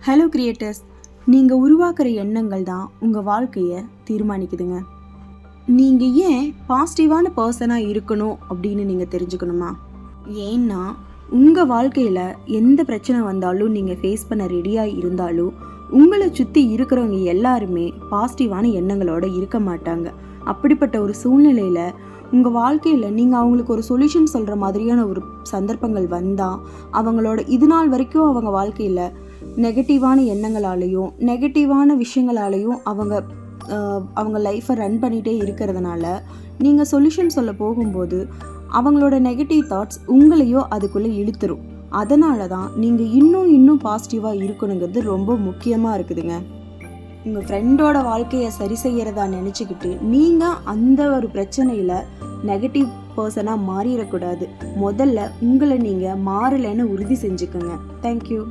Hello creators, நீங்கள் உருவாக்குற எண்ணங்கள் தான் உங்கள் வாழ்க்கையை தீர்மானிக்குதுங்க. நீங்கள் ஏன் பாசிட்டிவான பர்சனாக இருக்கணும் அப்படின்னு நீங்கள் தெரிஞ்சுக்கணுமா? ஏன்னா உங்கள் வாழ்க்கையில் எந்த பிரச்சனை வந்தாலும் நீங்கள் ஃபேஸ் பண்ண ரெடியாக இருந்தாலும் உங்களை சுற்றி இருக்கிறவங்க எல்லாருமே பாசிட்டிவான எண்ணங்களோடு இருக்க மாட்டாங்க. அப்படிப்பட்ட ஒரு சூழ்நிலையில் உங்கள் வாழ்க்கையில் நீங்கள் அவங்களுக்கு ஒரு சொல்யூஷன் சொல்கிற மாதிரியான ஒரு சந்தர்ப்பங்கள் வந்தால் அவங்களோட இது நாள் வரைக்கும் அவங்க வாழ்க்கையில் நெகட்டிவான எண்ணங்களாலேயும் நெகட்டிவான விஷயங்களாலேயும் அவங்க லைஃப்பை ரன் பண்ணிகிட்டே இருக்கிறதுனால நீங்கள் சொல்யூஷன் சொல்ல போகும்போது அவங்களோட நெகட்டிவ் தாட்ஸ் உங்களையோ அதுக்குள்ளே இழுத்துரும். அதனால தான் நீங்கள் இன்னும் பாசிட்டிவாக இருக்கணுங்கிறது ரொம்ப முக்கியமாக இருக்குதுங்க. உங்கள் ஃப்ரெண்டோட வாழ்க்கையை சரி செய்கிறதா நினச்சிக்கிட்டு நீங்கள் அந்த ஒரு பிரச்சனையில் நெகட்டிவ் பர்சனாக மாறிடக்கூடாது. முதல்ல உங்களை நீங்கள் மாறலைன்னு உறுதி செஞ்சுக்கோங்க. தேங்க்யூ.